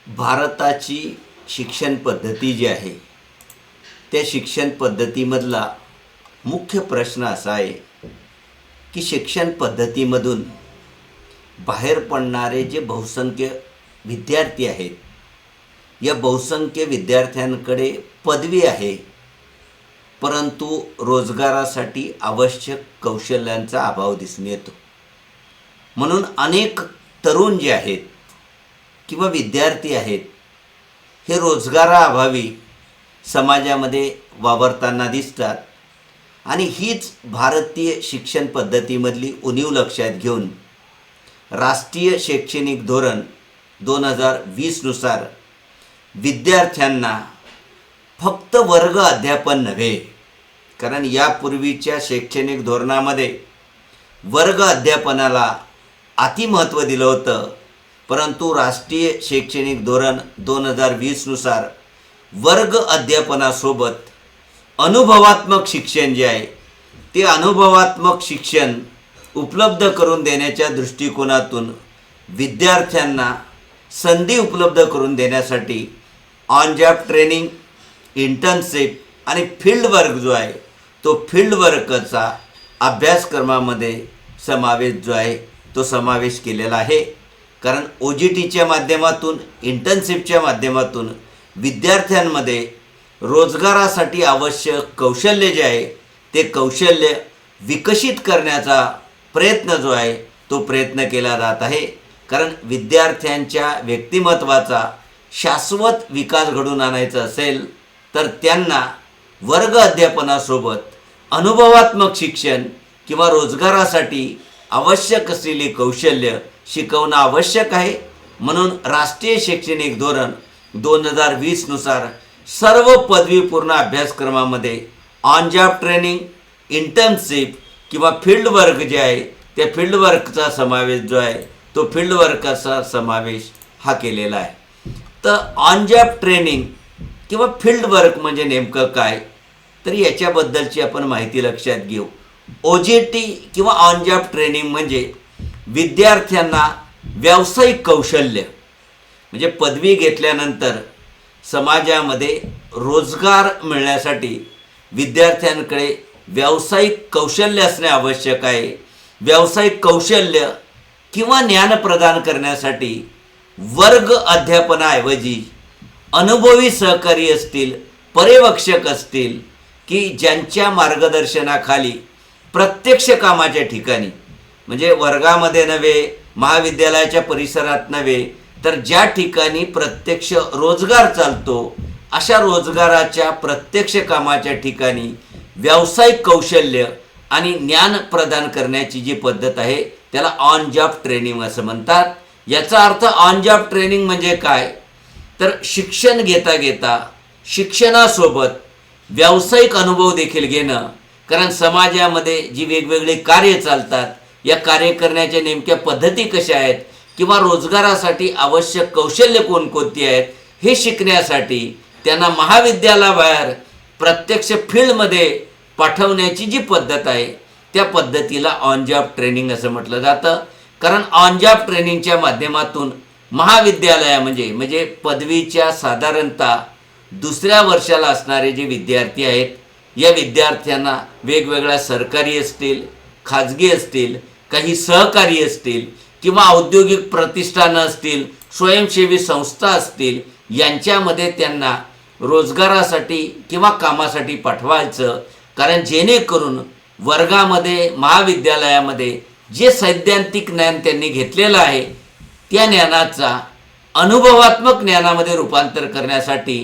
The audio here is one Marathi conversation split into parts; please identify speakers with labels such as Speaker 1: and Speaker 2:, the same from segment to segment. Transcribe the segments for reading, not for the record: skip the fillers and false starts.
Speaker 1: भारताची शिक्षण पद्धती जी आहे त्या शिक्षण पद्धतीमधला मुख्य प्रश्न असा आहे की शिक्षण पद्धतीमधून बाहेर पडणारे जे बहुसंख्य विद्यार्थी आहेत या बहुसंख्य विद्यार्थ्यांकडे पदवी आहे, परंतु रोजगारासाठी आवश्यक कौशल्यांचा अभाव दिसून येतो. म्हणून अनेक तरुण जे आहेत किंवा विद्यार्थी आहेत हे रोजगाराअभावी समाजामध्ये वावरताना दिसतात. आणि हीच भारतीय शिक्षण पद्धतीमधली उणीव लक्षात घेऊन राष्ट्रीय शैक्षणिक धोरण 2020 नुसार विद्यार्थ्यांना फक्त वर्ग अध्यापन नव्हे, कारण यापूर्वीच्या शैक्षणिक धोरणामध्ये वर्ग अध्यापनाला अतिमहत्त्व दिलं होतं, परंतु राष्ट्रीय शैक्षणिक धोरण 2020 नुसार वर्ग अध्यापनासोबत अनुभवात्मक शिक्षण जे आहे ते अनुभवात्मक शिक्षण उपलब्ध करून देण्याच्या दृष्टिकोनातून विद्यार्थ्यांना संधी उपलब्ध करून देण्यासाठी ऑन जॉब ट्रेनिंग, इंटर्नशिप आणि फील्ड वर्क जो आहे तो फील्ड वर्कचा अभ्यासक्रमामध्ये समावेश जो आहे तो समावेश केलेला आहे. कारण OJTच्या माध्यमातून, इंटर्नशिपच्या माध्यमातून विद्यार्थ्यांमध्ये रोजगारासाठी आवश्यक कौशल्य जे आहे ते कौशल्य विकसित करण्याचा प्रयत्न जो आहे तो प्रयत्न केला जात आहे. कारण विद्यार्थ्यांच्या व्यक्तिमत्त्वाचा शाश्वत विकास घडवून आणायचा असेल तर त्यांना वर्ग अध्यापनासोबत अनुभवात्मक शिक्षण किंवा रोजगारासाठी आवश्यक असलेली कौशल्य शिकवणं आवश्यक आहे. म्हणून राष्ट्रीय शैक्षणिक धोरण 2020 नुसार सर्व पदवीपूर्ण अभ्यासक्रमामध्ये ऑन जॉब ट्रेनिंग, इंटर्नशिप किंवा फील्ड वर्क जे आहे त्या फील्ड वर्कचा समावेश जो आहे तो फील्ड वर्कचा समावेश हा केलेला आहे. तर ऑन जॉब ट्रेनिंग किंवा फील्ड वर्क म्हणजे नेमकं काय, तर याच्याबद्दलची आपण माहिती लक्षात घेऊ. OJT किंवा ऑन जॉब ट्रेनिंग म्हणजे विद्यार्थ्यांना व्यावसायिक कौशल्य, म्हणजे पदवी घेतल्यानंतर समाजामध्ये रोजगार मिळण्यासाठी विद्यार्थ्यांकडे व्यावसायिक कौशल्य असणे आवश्यक आहे. व्यावसायिक कौशल्य किंवा ज्ञान प्रदान करण्यासाठी वर्ग अध्यापनाऐवजी अनुभवी सहकारी असतील, पर्यवेक्षक असतील की ज्यांच्या मार्गदर्शनाखाली प्रत्यक्ष कामाच्या ठिकाणी, म्हणजे वर्गामध्ये नव्हे, महाविद्यालयाच्या परिसरात नव्हे, तर ज्या ठिकाणी प्रत्यक्ष रोजगार चालतो अशा रोजगाराच्या प्रत्यक्ष कामाच्या ठिकाणी व्यावसायिक कौशल्य आणि ज्ञान प्रदान करण्याची जी पद्धत आहे त्याला ऑन जॉब ट्रेनिंग असं म्हणतात. याचा अर्थ ऑन जॉब ट्रेनिंग म्हणजे काय, तर शिक्षण घेता घेता शिक्षणासोबत व्यावसायिक अनुभव देखील घेणं. कारण समाजामध्ये जी वेगवेगळी कार्य चालतात या कार्य करण्याच्या नेमक्या पद्धती कशा आहेत किंवा रोजगारासाठी आवश्यक कौशल्य कोणकोणती आहेत हे शिकण्यासाठी त्यांना महाविद्यालयाबाहेर प्रत्यक्ष फील्डमध्ये पाठवण्याची जी पद्धत आहे त्या पद्धतीला ऑन जॉब ट्रेनिंग असं म्हटलं जातं. कारण ऑन जॉब ट्रेनिंगच्या माध्यमातून महाविद्यालया म्हणजे पदवीच्या साधारणतः दुसऱ्या वर्षाला असणारे जे विद्यार्थी आहेत या विद्यार्थ्यांना वेगवेगळ्या सरकारी असतील, खाजगी असतील, काही सहकारी असतील किंवा औद्योगिक प्रतिष्ठानं असतील, स्वयंसेवी संस्था असतील, यांच्यामध्ये त्यांना रोजगारासाठी किंवा कामासाठी पाठवायचं. कारण जेणेकरून वर्गामध्ये, महाविद्यालयामध्ये जे सैद्धांतिक ज्ञान त्यांनी घेतलेलं आहे त्या ज्ञानाचा अनुभवात्मक ज्ञानामध्ये रूपांतर करण्यासाठी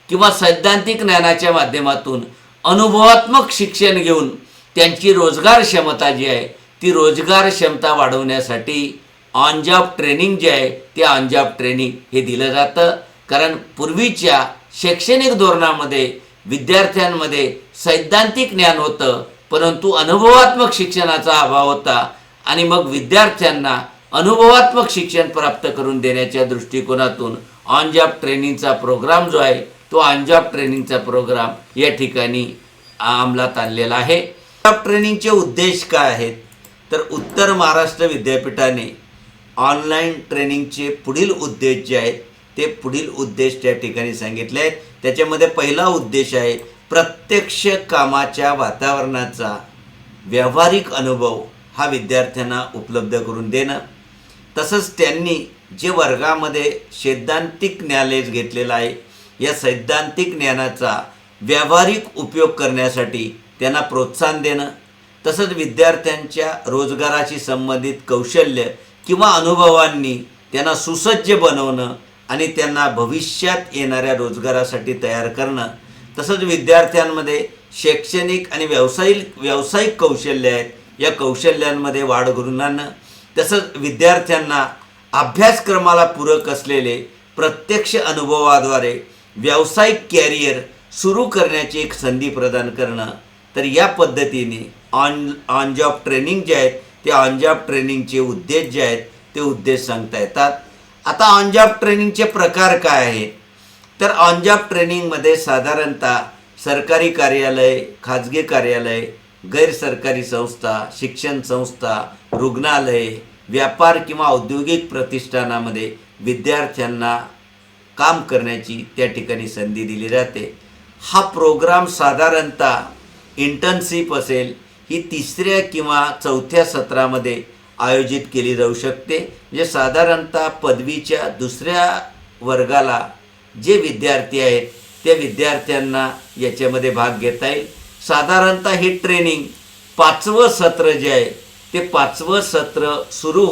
Speaker 1: किंवा सैद्धांतिक ज्ञानाच्या माध्यमातून अनुभवात्मक शिक्षण घेऊन त्यांची रोजगार क्षमता जी आहे ती रोजगार क्षमता वाढवण्यासाठी ऑन जॉब ट्रेनिंग जे आहे ते ऑन जॉब ट्रेनिंग हे दिलं जातं. कारण पूर्वीच्या शैक्षणिक धोरणामध्ये विद्यार्थ्यांमध्ये सैद्धांतिक ज्ञान होतं, परंतु अनुभवात्मक शिक्षणाचा अभाव होता. आणि मग विद्यार्थ्यांना अनुभवात्मक शिक्षण प्राप्त करून देण्याच्या दृष्टिकोनातून ऑन जॉब ट्रेनिंगचा प्रोग्राम जो आहे तो ऑन जॉब ट्रेनिंगचा प्रोग्राम या ठिकाणी अंमलात आणलेला आहे. जॉब ट्रेनिंगचे उद्देश काय आहेत, तर उत्तर महाराष्ट्र विद्यापीठाने ऑनलाईन ट्रेनिंगचे पुढील उद्देश जे आहेत ते पुढील उद्देश त्या ठिकाणी सांगितले आहेत. त्याच्यामध्ये पहिला उद्देश आहे प्रत्यक्ष कामाच्या वातावरणाचा व्यावहारिक अनुभव हा विद्यार्थ्यांना उपलब्ध करून देणं. तसंच त्यांनी जे वर्गामध्ये सैद्धांतिक ज्ञानेश घेतलेला आहे या सैद्धांतिक ज्ञानाचा व्यावहारिक उपयोग करण्यासाठी त्यांना प्रोत्साहन देणं. तसंच विद्यार्थ्यांच्या रोजगाराशी संबंधित कौशल्य किंवा अनुभवांनी त्यांना सुसज्ज बनवणं आणि त्यांना भविष्यात येणाऱ्या रोजगारासाठी तयार करणं. तसंच विद्यार्थ्यांमध्ये शैक्षणिक आणि व्यावसायिक कौशल्य आहेत या कौशल्यांमध्ये वाढ घडवून आणणं. तसंच विद्यार्थ्यांना अभ्यासक्रमाला पूरक असलेले प्रत्यक्ष अनुभवाद्वारे व्यावसायिक कॅरियर सुरू करण्याची एक संधी प्रदान करणं. तर या पद्धतीने ऑन जॉब ट्रेनिंग जे आहेत ते ऑन जॉब ट्रेनिंगचे उद्देश जे आहेत ते उद्देश सांगता येतात. आता ऑन जॉब ट्रेनिंगचे प्रकार काय आहेत तर ऑन जॉब ट्रेनिंगमध्ये साधारणतः सरकारी कार्यालय, खाजगी कार्यालय, गैरसरकारी संस्था, शिक्षण संस्था, रुग्णालय, व्यापार किंवा औद्योगिक प्रतिष्ठानामध्ये विद्यार्थ्यांना काम करण्याची त्या ठिकाणी संधी दिली जाते. हा प्रोग्राम साधारणतः इंटर्नशिप असेल ही 3ऱ्या किंवा 4थ्या सत्रामध्ये आयोजित केली जाऊ शकते. म्हणजे साधारणतः पदवीच्या 2ऱ्या वर्गाला जे विद्यार्थी आहेत त्या विद्यार्थ्यांना याच्यामध्ये भाग घेता येईल. साधारणतः हे ट्रेनिंग 5वं सत्र जे आहे ते 5वं सत्र सुरू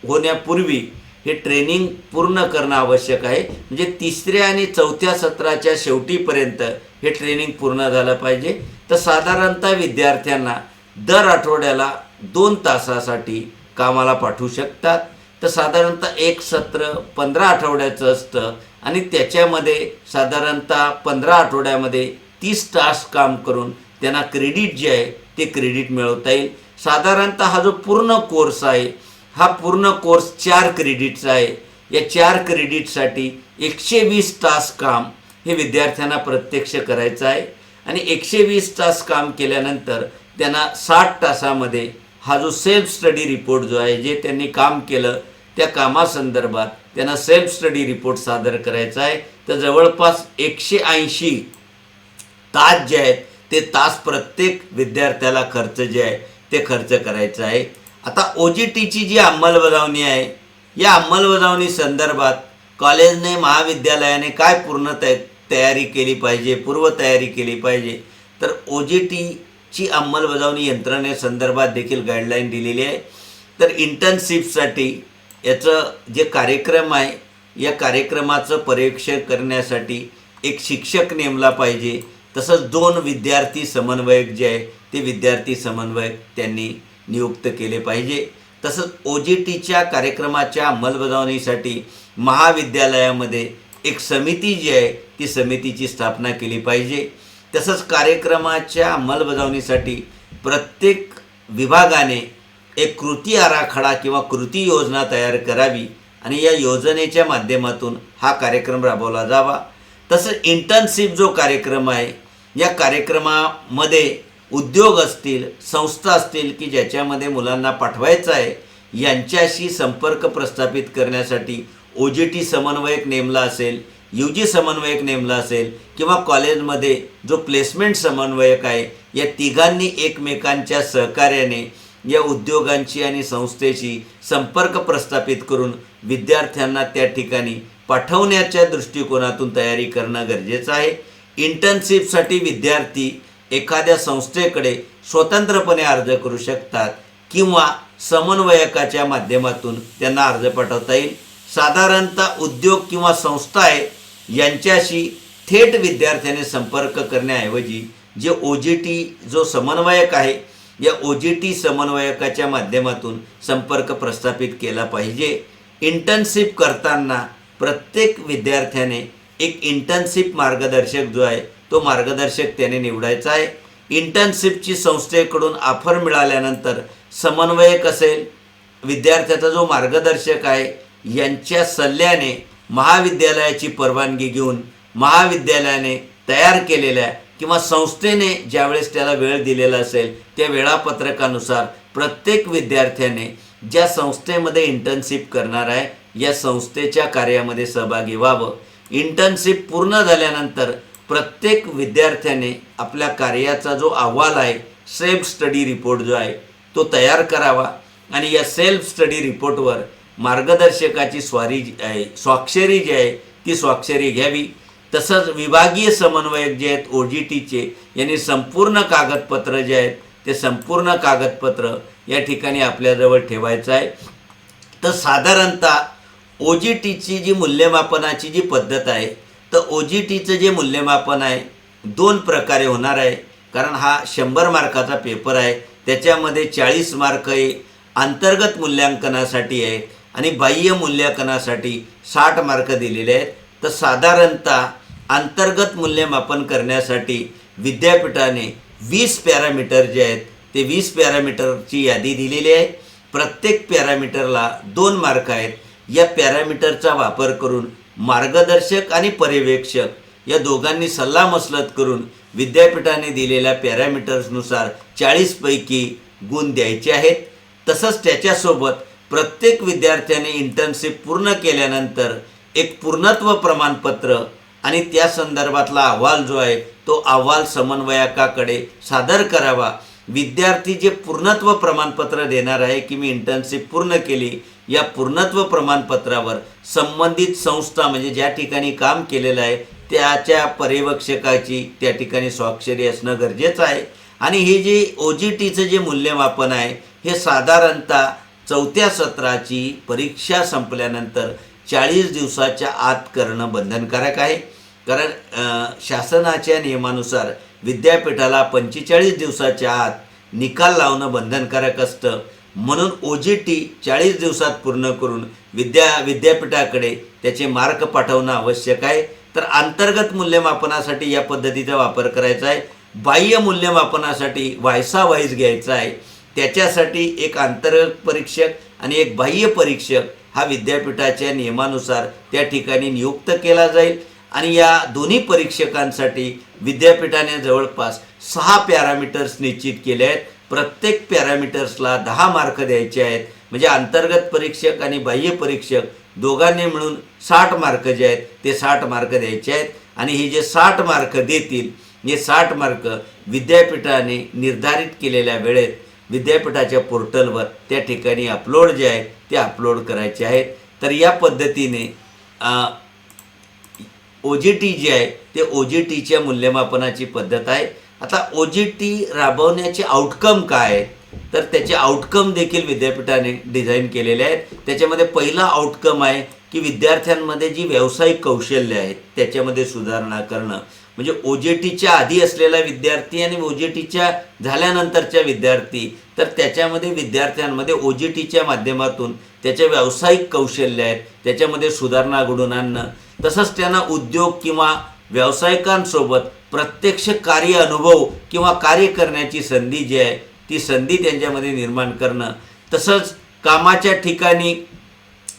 Speaker 1: होण्यापूर्वी हे ट्रेनिंग पूर्ण करणं आवश्यक आहे. म्हणजे 3ऱ्या आणि 4थ्या सत्राच्या शेवटीपर्यंत हे ट्रेनिंग पूर्ण झालं पाहिजे. तर साधारणतः विद्यार्थ्यांना दर आठवड्याला 2 तासासाठी कामाला पाठवू शकतात. तर साधारणतः एक सत्र 15 आठवड्याचं असतं आणि त्याच्यामध्ये साधारणतः 15 आठवड्यामध्ये 30 तास काम करून त्यांना क्रेडिट जे आहे ते क्रेडिट मिळवता येईल. साधारणतः हा जो पूर्ण कोर्स आहे हा पूर्ण कोर्स 4 क्रेडिटचा आहे. या 4 क्रेडिटसाठी 120 तास काम हे विद्यार्थ्यांना प्रत्यक्ष करायचं आहे आणि 120 तास काम केल्यानंतर त्यांना 60 तासामध्ये हा जो सेल्फ स्टडी रिपोर्ट जो आहे जे त्यांनी काम केलं त्या कामासंदर्भात त्यांना सेल्फ स्टडी रिपोर्ट सादर करायचा आहे. तर जवळपास 180 तास जे आहेत ते तास प्रत्येक विद्यार्थ्याला खर्च जे आहे ते खर्च करायचं आहे. आता OJTची जी अंमलबजावणी आहे या अंमलबजावणी संदर्भात कॉलेजने महाविद्यालयाने काय तयारी केली पाहिजे, पूर्वतयारी केली पाहिजे. तर OJTची अंमलबजावणी यंत्रणेसंदर्भात देखील गाईडलाईन दिलेली आहे. तर इंटर्नशिपसाठी याचं जे कार्यक्रम आहे या कार्यक्रमाचं पर्यवेक्षण करण्यासाठी एक शिक्षक नेमला पाहिजे. तसंच 2 विद्यार्थी समन्वयक जे आहे ते विद्यार्थी समन्वयक त्यांनी नियुक्त केले पाहिजे. तसंच OJTच्या कार्यक्रमाच्या अंमलबजावणीसाठी महाविद्यालयामध्ये एक समिती जी आहे ती समितीची स्थापना केली पाहिजे. तसंच कार्यक्रमाच्या अंमलबजावणीसाठी प्रत्येक विभागाने एक कृती आराखडा किंवा कृती योजना तयार करावी आणि या योजनेच्या माध्यमातून हा कार्यक्रम राबवला जावा. तसंच इंटर्नशिप जो कार्यक्रम आहे या कार्यक्रमामध्ये उद्योग असतील, संस्था असतील की ज्याच्यामध्ये मुलांना पाठवायचं आहे यांच्याशी संपर्क प्रस्थापित करण्यासाठी OJT समन्वयक नेमला असेल, UG समन्वयक नेमला असेल किंवा कॉलेजमध्ये जो प्लेसमेंट समन्वयक आहे या तिघांनी एकमेकांच्या सहकार्याने या उद्योगांची आणि संस्थेशी संपर्क प्रस्थापित करून विद्यार्थ्यांना त्या ठिकाणी पाठवण्याच्या दृष्टिकोनातून तयारी करणं गरजेचं आहे. इंटर्नशिपसाठी विद्यार्थी एखाद्या संस्थेकडे स्वतंत्रपणे अर्ज करू शकतात किंवा समन्वयकाच्या माध्यमातून त्यांना अर्ज पाठवता येईल. साधारणतः उद्योग किंवा संस्था आहे यांच्याशी थेट विद्यार्थ्याने संपर्क करण्याऐवजी जे OJT जो समन्वयक आहे या OJT समन्वयकाच्या माध्यमातून संपर्क प्रस्थापित केला पाहिजे. इंटर्नशिप करताना प्रत्येक विद्यार्थ्याने एक इंटर्नशिप मार्गदर्शक जो आहे तो मार्गदर्शक त्याने निवडायचा आहे. इंटर्नशिपची संस्थेकडून ऑफर मिळाल्यानंतर समन्वयक असेल, विद्यार्थ्याचा जो मार्गदर्शक आहे यांच्या सल्ल्याने महाविद्यालयाची परवानगी घेऊन महाविद्यालयाने तयार केलेल्या किंवा संस्थेने ज्यावेळेस त्याला वेळ दिलेला असेल त्या वेळापत्रकानुसार प्रत्येक विद्यार्थ्याने ज्या संस्थेमध्ये इंटर्नशिप करणार आहे या संस्थेच्या कार्यामध्ये सहभागी व्हावं. इंटर्नशिप पूर्ण झाल्यानंतर प्रत्येक विद्यार्थ्याने आपल्या कार्याचा जो अहवाल आहे, सेल्फ स्टडी रिपोर्ट जो आहे तो तयार करावा आणि या सेल्फ स्टडी रिपोर्टवर मार्गदर्शकाची स्वाक्षरी जी आहे ती स्वाक्षरी घ्यावी. तसंच विभागीय समन्वयक जे आहेत OGTचे यांनी संपूर्ण कागदपत्र जे आहेत ते संपूर्ण कागदपत्र या ठिकाणी आपल्याजवळ ठेवायचं आहे. तर साधारणतः OGTची जी मूल्यमापनाची जी पद्धत आहे, तर OGTचं जे मूल्यमापन आहे 2 प्रकारे होणार आहे. कारण हा 100 मार्काचा पेपर आहे. त्याच्यामध्ये 40 मार्क हे अंतर्गत मूल्यांकनासाठी आहे आणि बाह्य मूल्यांकनासाठी 60 मार्क दिलेले आहेत. तर साधारणतः अंतर्गत मूल्यमापन करण्यासाठी विद्यापीठाने 20 पॅरामीटर जे आहेत ते 20 पॅरामीटरची यादी दिलेली आहे. प्रत्येक पॅरामीटरला 2 मार्क आहेत. या पॅरामीटरचा वापर करून मार्गदर्शक आणि पर्यवेक्षक या दोघांनी सल्लामसलत करून विद्यापीठाने दिलेल्या पॅरामीटर्सनुसार 40 पैकी गुण द्यायचे आहेत. तसंच त्याच्यासोबत प्रत्येक विद्यार्थ्याने इंटर्नशिप पूर्ण केल्यानंतर एक पूर्णत्व प्रमाणपत्र आणि त्या संदर्भातला अहवाल जो आहे तो अहवाल समन्वयकाकडे सादर करावा. विद्यार्थी जे पूर्णत्व प्रमाणपत्र देणार आहे की मी इंटर्नशिप पूर्ण केली, या पूर्णत्व प्रमाणपत्रावर संबंधित संस्था म्हणजे ज्या ठिकाणी काम केलेलं आहे त्याच्या पर्यवेक्षकाची त्या ठिकाणी स्वाक्षरी असणं गरजेचं आहे. आणि हे जे OGTचं जे मूल्यमापन आहे हे साधारणतः 4थ्या सत्राची परीक्षा संपल्यानंतर 40 दिवसाच्या आत करणं बंधनकारक आहे. कारण शासनाच्या नियमानुसार विद्यापीठाला 45 दिवसाच्या आत निकाल लावणं बंधनकारक असतं. म्हणून OGT 40 दिवसात पूर्ण करून विद्यापीठाकडे त्याचे मार्क पाठवणं आवश्यक आहे. तर अंतर्गत मूल्यमापनासाठी या पद्धतीचा वापर करायचा आहे. बाह्य मूल्यमापनासाठी व्हायसा वाईज घ्यायचा आहे. त्याच्यासाठी एक अंतर्गत परीक्षक आणि एक बाह्य परीक्षक हा विद्यापीठाच्या नियमानुसार त्या ठिकाणी नियुक्त केला जाईल. आणि या दोन्ही परीक्षकांसाठी विद्यापीठाने जवळपास 6 पॅरामीटर्स निश्चित केले आहेत. प्रत्येक पॅरामीटर्सला 10 मार्क द्यायचे आहेत. म्हणजे अंतर्गत परीक्षक आणि बाह्य परीक्षक दोघांनी मिळून 60 मार्क जे आहेत ते 60 मार्क द्यायचे आहेत. आणि हे जे 60 मार्क देतील हे 60 मार्क विद्यापीठाने निर्धारित केलेल्या वेळेत विद्यापीठाच्या पोर्टलवर त्या ठिकाणी अपलोड जे आहे ते अपलोड करायचे आहेत. तर या पद्धतीने OGT जे आहे ते OGTच्या मूल्यमापनाची पद्धत आहे. आता OGT राबवण्याचे आउटकम काय आहेत, तर त्याचे आउटकम देखील विद्यापीठाने डिझाईन केलेले आहेत. त्याच्यामध्ये पहिला आउटकम आहे की विद्यार्थ्यांमध्ये जी व्यावसायिक कौशल्य आहेत त्याच्यामध्ये सुधारणा करणं. म्हणजे OGTच्या आधी असलेला विद्यार्थी आणि OGTच्या झाल्यानंतरच्या विद्यार्थी, तर त्याच्यामध्ये विद्यार्थ्यांमध्ये OGTच्या माध्यमातून त्याचे व्यावसायिक कौशल्य आहेत त्याच्यामध्ये सुधारणा घडवून आणणं. तसंच त्यांना उद्योग किंवा व्यावसायिकांसोबत प्रत्यक्ष कार्य अनुभव किंवा कार्य करण्याची संधी जी आहे ती संधी त्यांच्यामध्ये निर्माण करणं. तसंच कामाच्या ठिकाणी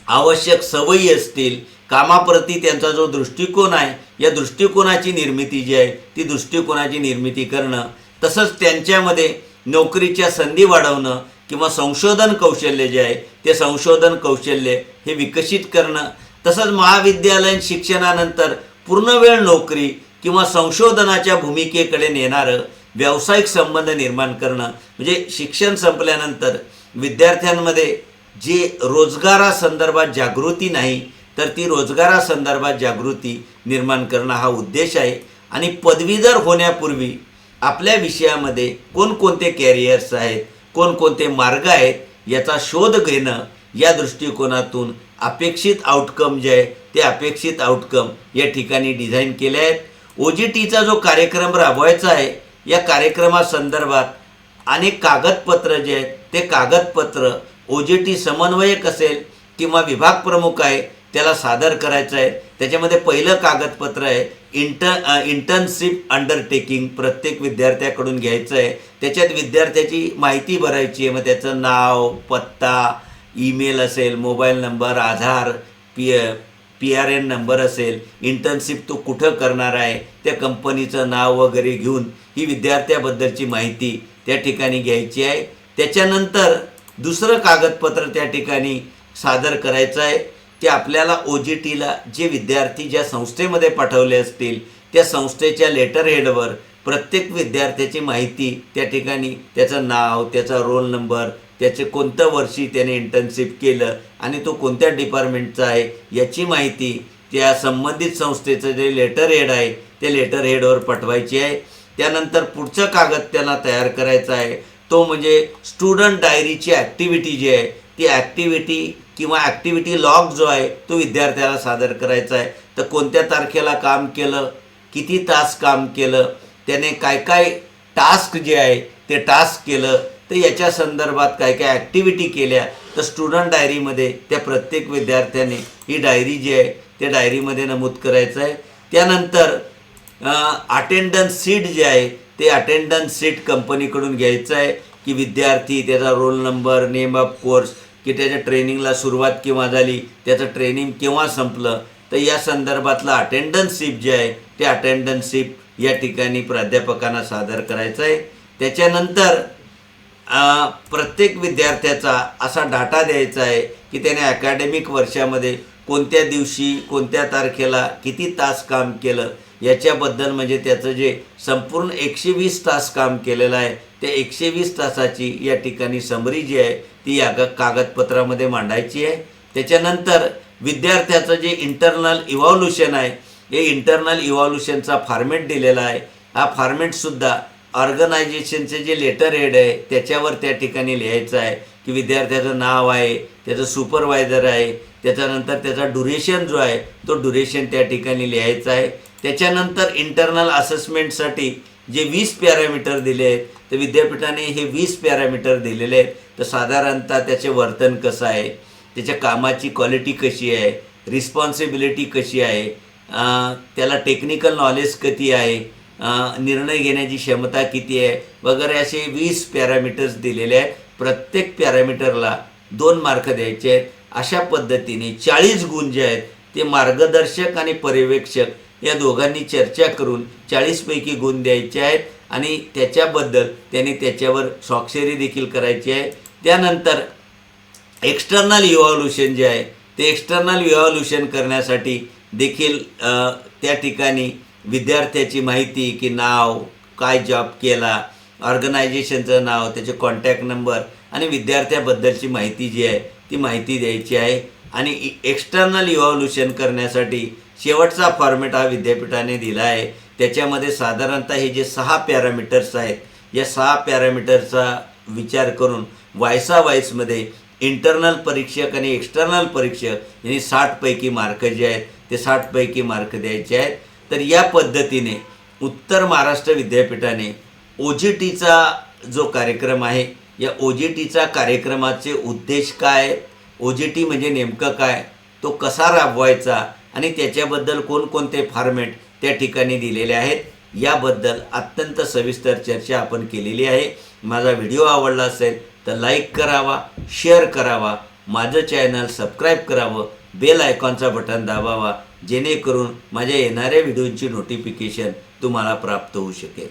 Speaker 1: आवश्यक सवयी असतील, कामाप्रती त्यांचा जो दृष्टिकोन आहे या दृष्टिकोनाची निर्मिती जी आहे ती दृष्टिकोनाची निर्मिती करणं. तसंच त्यांच्यामध्ये नोकरीच्या संधी वाढवणं किंवा संशोधन कौशल्य जे आहे ते संशोधन कौशल्य हे विकसित करणं. तसंच महाविद्यालयीन शिक्षणानंतर पूर्णवेळ नोकरी किंवा संशोधनाच्या भूमिकेकडे नेणारं व्यावसायिक संबंध निर्माण करणं. म्हणजे शिक्षण संपल्यानंतर विद्यार्थ्यांमध्ये जे रोजगारासंदर्भात जागृती नाही तर ती रोजगारासंदर्भात जागृती निर्माण करणं हा उद्देश आहे. आणि पदवीधर होण्यापूर्वी आपल्या विषयामध्ये कोणकोणते कॅरियर्स आहेत, कोणकोणते मार्ग आहेत याचा शोध घेणं, या दृष्टिकोनातून अपेक्षित आउटकम जे आहे ते अपेक्षित आउटकम या ठिकाणी डिझाईन केले आहेत. OGTचा जो कार्यक्रम राबवायचा आहे या कार्यक्रमासंदर्भात अनेक कागदपत्र जे आहेत ते कागदपत्र OGT समन्वयक असेल किंवा विभाग प्रमुख आहे त्याला सादर करायचं आहे. त्याच्यामध्ये पहिलं कागदपत्र आहे इंटर्नशिप अंडरटेकिंग प्रत्येक विद्यार्थ्याकडून घ्यायचं आहे. त्याच्यात विद्यार्थ्याची माहिती भरायची आहे. मग त्याचं नाव, पत्ता, ईमेल असेल, मोबाईल नंबर, आधार, PRN नंबर असेल, इंटर्नशिप तो कुठं करणार आहे त्या कंपनीचं नाव वगैरे घेऊन ही विद्यार्थ्याबद्दलची माहिती त्या ठिकाणी घ्यायची आहे. त्याच्यानंतर दुसरं कागदपत्र त्या ठिकाणी सादर करायचं आहे की आपल्याला OJTला जे विद्यार्थी ज्या संस्थेमध्ये पाठवले असतील त्या संस्थेच्या लेटर हेडवर प्रत्येक विद्यार्थ्याची माहिती त्या ठिकाणी, त्याचं नाव, त्याचा रोल नंबर, त्याचे कोणत्या वर्षी त्याने इंटर्नशिप केलं आणि तो कोणत्या डिपार्टमेंटचा आहे याची माहिती त्या संबंधित संस्थेचं जे लेटर हेड आहे त्या लेटर हेडवर पाठवायची आहे. त्यानंतर पुढचं कागद त्यांना तयार करायचा आहे तो म्हणजे स्टुडंट डायरीची ॲक्टिव्हिटी जी आहे ती ॲक्टिव्हिटी किंवा ॲक्टिव्हिटी लॉग जो आहे तो विद्यार्थ्याला सादर करायचा आहे. तर कोणत्या तारखेला काम केलं, किती तास काम केलं, त्याने काय काय टास्क जे आहे ते टास्क केलं, तर याच्या संदर्भात काय काय ॲक्टिव्हिटी केल्या तर स्टुडंट डायरीमध्ये त्या प्रत्येक विद्यार्थ्याने ही डायरी जी आहे त्या डायरीमध्ये नमूद करायचं आहे. त्यानंतर अटेंडन्स शीट जे आहे ते अटेंडन्स शीट कंपनीकडून घ्यायचं आहे की विद्यार्थी, त्याचा roll number, name of course, की त्याच्या ट्रेनिंगला सुरुवात केव्हा झाली, त्याचं ट्रेनिंग केव्हा संपलं, तर या संदर्भातलं अटेंडन्स शीट जे आहे ते अटेंडन्स शीट या ठिकाणी प्राध्यापकांना सादर करायचं आहे. त्याच्यानंतर प्रत्येक विद्यार्थ्याचा असा डाटा द्यायचा आहे की त्याने अकॅडमिक वर्षामध्ये कोणत्या दिवशी, कोणत्या तारखेला, किती तास काम केलं याच्याबद्दल, म्हणजे त्याचं जे संपूर्ण 120 तास काम केलेलं आहे त्या 120 तासाची या ठिकाणी समरी जी आहे ती या कागदपत्रामध्ये मांडायची आहे. त्याच्यानंतर विद्यार्थ्याचं जे इंटरनल इव्हॉल्युशन आहे हे इंटरनल इव्हॉल्युशनचा फॉर्मॅट दिलेला आहे. हा फॉर्मॅटसुद्धा ऑर्गनायझेशनचे जे लेटर हेड आहे त्याच्यावर त्या ठिकाणी लिहायचं आहे की विद्यार्थ्याचं नाव आहे, त्याचं सुपरवायझर आहे, त्याच्यानंतर त्याचा ड्युरेशन जो आहे तो ड्युरेशन त्या ठिकाणी लिहायचा आहे. त्याच्यानंतर इंटरनल असेसमेंटसाठी जे 20 पॅरामीटर दिले आहेत तर विद्यापीठाने हे 20 पॅरामीटर दिलेले आहेत. तर साधारणतः त्याचे वर्तन कसं आहे, त्याच्या कामाची क्वालिटी कशी आहे, रिस्पॉन्सिबिलिटी कशी आहे, त्याला टेक्निकल नॉलेज किती आहे, निर्णय घेण्याची क्षमता किती आहे वगैरे असे 20 पॅरामीटर्स दिलेले आहेत. प्रत्येक पॅरामीटरला 2 मार्क द्यायचे आहेत. अशा पद्धतीने 40 गुण जे आहेत ते मार्गदर्शक आणि पर्यवेक्षक या दोघांनी चर्चा करून 40 पैकी गुण द्यायचे आहेत आणि त्याच्याबद्दल त्यांनी त्याच्यावर स्वाक्षरी देखील करायची आहे. त्यानंतर एक्सटर्नल इव्हॉल्युशन जे आहे ते एक्सटर्नल इव्हॉल्युशन करण्यासाठी देखील त्या ठिकाणी विद्यार्थ्याची माहिती की नाव, काय जॉब केला, ऑर्गनायझेशनचं नाव, त्याचे कॉन्टॅक्ट नंबर आणि विद्यार्थ्याबद्दलची माहिती जी आहे ती माहिती द्यायची आहे. आणि एक्सटर्नल इव्हॉल्युशन करण्यासाठी शेवटचा फॉर्मॅट हा विद्यापीठाने दिला आहे. त्याच्यामध्ये साधारणतः हे जे 6 पॅरामीटर्स आहेत या 6 पॅरामीटरचा विचार करून वायसा वाईसमध्ये इंटरनल परीक्षक आणि एक्सटर्नल परीक्षक यांनी 60 पैकी मार्क जे आहेत ते 60 पैकी मार्क द्यायचे आहेत. तर या पद्धतीने उत्तर महाराष्ट्र विद्यापीठाने OJTचा जो कार्यक्रम आहे या OJTचा कार्यक्रमाचे उद्देश काय आहेत, OJT म्हणजे नेमकं काय, तो कसा राबवायचा आणि त्याच्याबद्दल कोणकोणते फॉर्मॅट त्या ठिकाणी दिलेले आहेत याबद्दल अत्यंत सविस्तर चर्चा आपण केलेली आहे. माझा व्हिडिओ आवडला असेल तर लाईक करावा, शेअर करावा, माझं चॅनल सबस्क्राईब करावं, बेल आयकॉनचा बटन दाबावा जेणेकरून माझ्या येणाऱ्या व्हिडिओची नोटिफिकेशन तुम्हाला प्राप्त होऊ शकेल.